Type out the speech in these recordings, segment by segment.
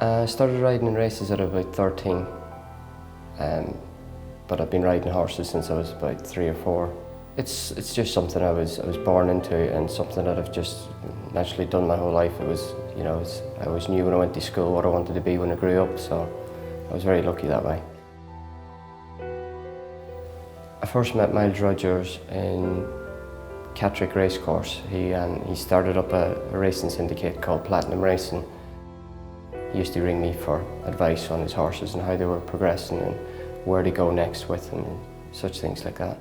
I started riding in races at about 13, but I've been riding horses since I was about 3 or 4. It's just something I was born into, and something that I've just naturally done my whole life. It was, you know, I always knew when I went to school what I wanted to be when I grew up, so I was very lucky that way. I first met Miles Rogers in Catterick Racecourse. He started up a racing syndicate called Platinum Racing. He used to ring me for advice on his horses and how they were progressing and where to go next with them and such things like that.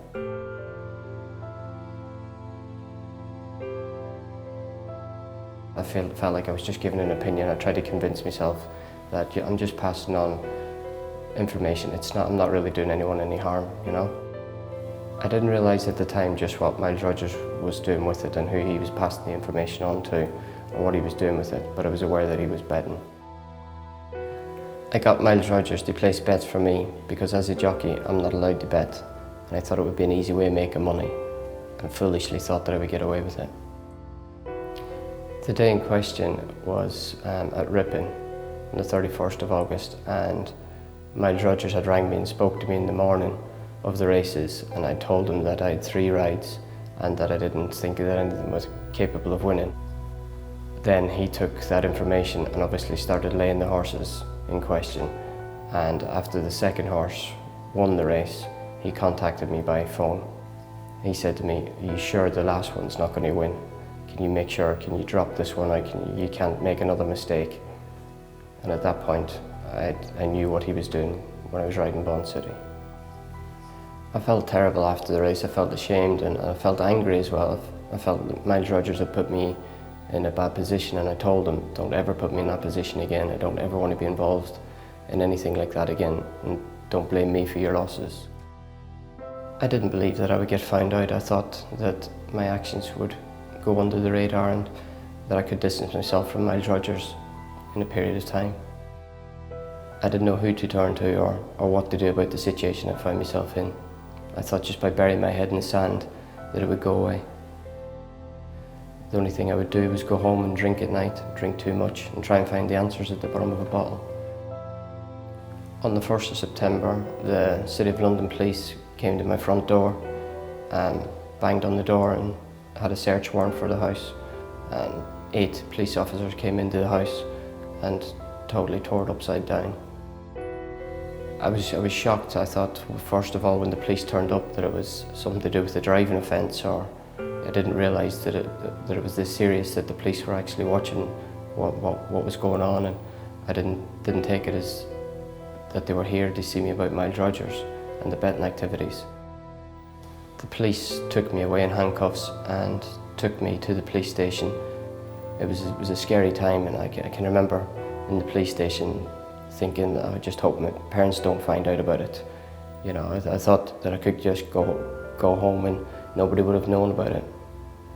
I felt like I was just giving an opinion. I tried to convince myself that I'm just passing on information. I'm not really doing anyone any harm, you know. I didn't realise at the time just what Miles Rogers was doing with it and who he was passing the information on to or what he was doing with it, but I was aware that he was betting. I got Miles Rogers to place bets for me because as a jockey I'm not allowed to bet, and I thought it would be an easy way of making money, and foolishly thought that I would get away with it. The day in question was at Ripon on the 31st of August, and Miles Rogers had rang me and spoke to me in the morning of the races, and I told him that I had 3 rides and that I didn't think that any of them was capable of winning. Then he took that information and obviously started laying the horses in question, and after the second horse won the race, he contacted me by phone. He said to me, "Are you sure the last one's not going to win? Can you make sure, can you drop this one? You can't make another mistake." And at that point, I knew what he was doing when I was riding Bond City. I felt terrible after the race. I felt ashamed and I felt angry as well. I felt that Miles Rogers had put me in a bad position, and I told him, "Don't ever put me in that position again. I don't ever want to be involved in anything like that again, and don't blame me for your losses." I didn't believe that I would get found out. I thought that my actions would go under the radar and that I could distance myself from Miles Rogers in a period of time. I didn't know who to turn to or what to do about the situation I found myself in. I thought just by burying my head in the sand that it would go away. The only thing I would do was go home and drink at night, drink too much, and try and find the answers at the bottom of a bottle. On the 1st of September, the City of London police came to my front door and banged on the door and had a search warrant for the house. 8 police officers came into the house and totally tore it upside down. I was shocked. I thought, first of all, when the police turned up, that it was something to do with the driving offence, or I didn't realise that it was this serious, that the police were actually watching what was going on, and I didn't take it as that they were here to see me about Miles Rogers and the betting activities. The police took me away in handcuffs and took me to the police station. It was a scary time, and I can remember in the police station thinking, I just hope my parents don't find out about it. You know, I thought that I could just go home and nobody would have known about it.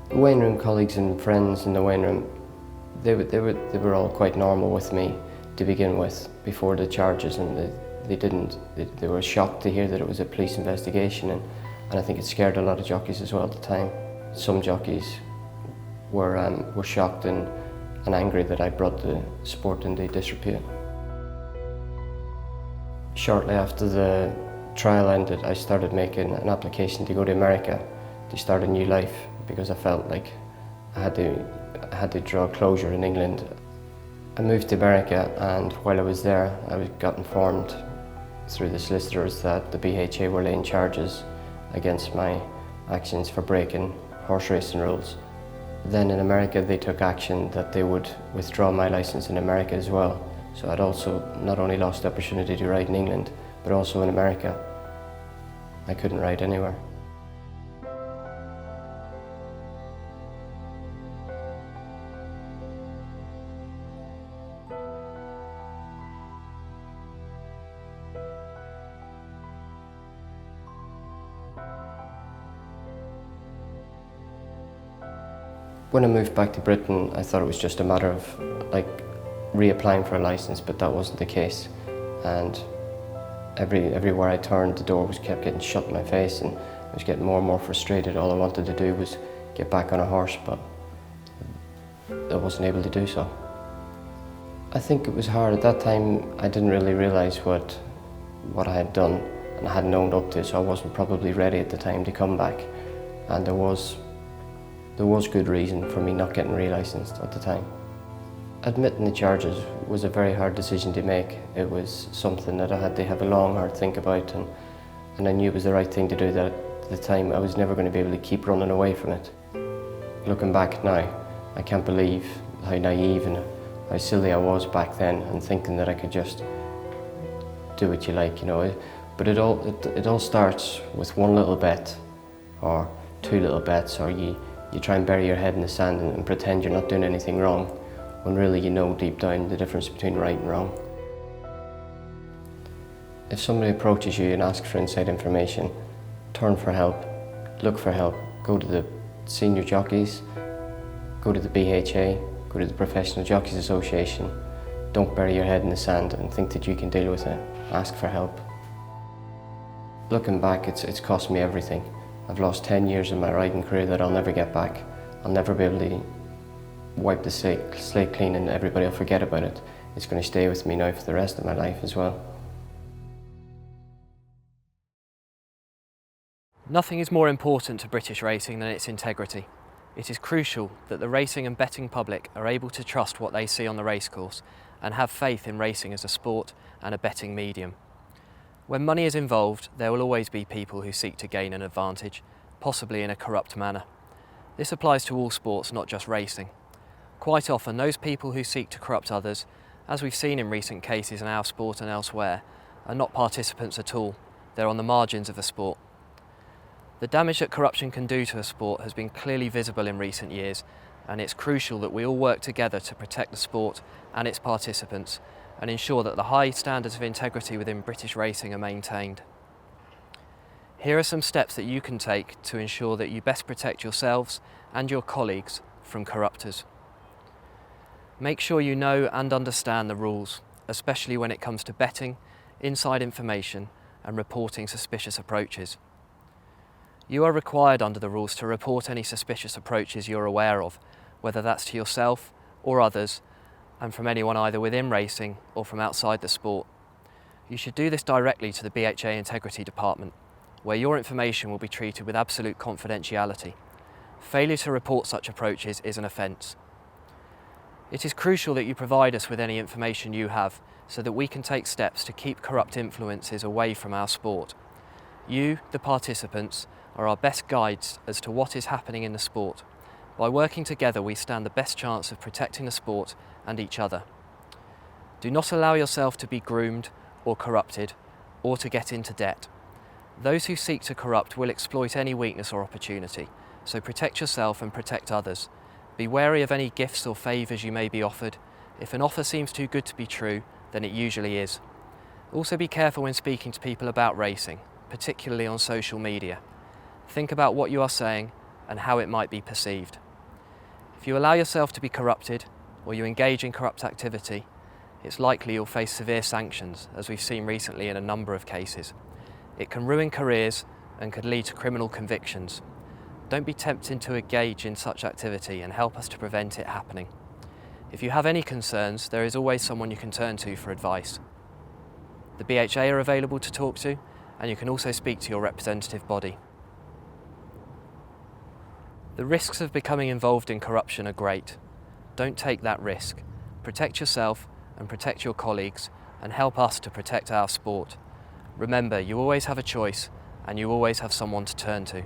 The weighing room colleagues and friends in the weighing room, they were all quite normal with me to begin with before the charges, and they were shocked to hear that it was a police investigation, and I think it scared a lot of jockeys as well at the time. Some jockeys were shocked and angry that I brought the sport into disrepute. Shortly after the trial ended, I started making an application to go to America to start a new life, because I felt like I had to draw closure in England. I moved to America, and while I was there, I got informed through the solicitors that the BHA were laying charges against my actions for breaking horse racing rules. Then in America, they took action that they would withdraw my licence in America as well. So I'd also not only lost the opportunity to ride in England, but also in America. I couldn't ride anywhere. When I moved back to Britain, I thought it was just a matter of reapplying for a licence, but that wasn't the case. And everywhere I turned, the door kept getting shut in my face, and I was getting more and more frustrated. All I wanted to do was get back on a horse, but I wasn't able to do so. I think it was hard. At that time, I didn't really realise what I had done, and I hadn't owned up to it, so I wasn't probably ready at the time to come back. And there was good reason for me not getting relicensed at the time. Admitting the charges was a very hard decision to make. It was something that I had to have a long, hard think about, and I knew it was the right thing to do. That at the time, I was never going to be able to keep running away from it. Looking back now, I can't believe how naive and how silly I was back then, and thinking that I could just do what you like, you know. But it all starts with one little bet, or two little bets, or you try and bury your head in the sand and pretend you're not doing anything wrong, when really you know deep down the difference between right and wrong. If somebody approaches you and asks for inside information, turn for help, look for help, go to the senior jockeys, go to the BHA, go to the Professional Jockeys Association. Don't bury your head in the sand and think that you can deal with it. Ask for help. Looking back, it's cost me everything. I've lost 10 years of my riding career that I'll never get back. I'll never be able to wipe the slate clean and everybody will forget about it. It's going to stay with me now for the rest of my life as well. Nothing is more important to British racing than its integrity. It is crucial that the racing and betting public are able to trust what they see on the racecourse and have faith in racing as a sport and a betting medium. When money is involved, there will always be people who seek to gain an advantage, possibly in a corrupt manner. This applies to all sports, not just racing. Quite often, those people who seek to corrupt others, as we've seen in recent cases in our sport and elsewhere, are not participants at all. They're on the margins of a sport. The damage that corruption can do to a sport has been clearly visible in recent years, and it's crucial that we all work together to protect the sport and its participants and ensure that the high standards of integrity within British racing are maintained. Here are some steps that you can take to ensure that you best protect yourselves and your colleagues from corruptors. Make sure you know and understand the rules, especially when it comes to betting, inside information and reporting suspicious approaches. You are required under the rules to report any suspicious approaches you're aware of, whether that's to yourself or others, and from anyone either within racing or from outside the sport. You should do this directly to the BHA Integrity Department, where your information will be treated with absolute confidentiality. Failure to report such approaches is an offence. It is crucial that you provide us with any information you have so that we can take steps to keep corrupt influences away from our sport. You, the participants, are our best guides as to what is happening in the sport. By working together, we stand the best chance of protecting the sport and each other. Do not allow yourself to be groomed or corrupted or to get into debt. Those who seek to corrupt will exploit any weakness or opportunity, so protect yourself and protect others. Be wary of any gifts or favours you may be offered. If an offer seems too good to be true, then it usually is. Also be careful when speaking to people about racing, particularly on social media. Think about what you are saying and how it might be perceived. If you allow yourself to be corrupted or you engage in corrupt activity, it's likely you'll face severe sanctions, as we've seen recently in a number of cases. It can ruin careers and could lead to criminal convictions. Don't be tempted to engage in such activity and help us to prevent it happening. If you have any concerns, there is always someone you can turn to for advice. The BHA are available to talk to, and you can also speak to your representative body. The risks of becoming involved in corruption are great. Don't take that risk. Protect yourself and protect your colleagues, and help us to protect our sport. Remember, you always have a choice and you always have someone to turn to.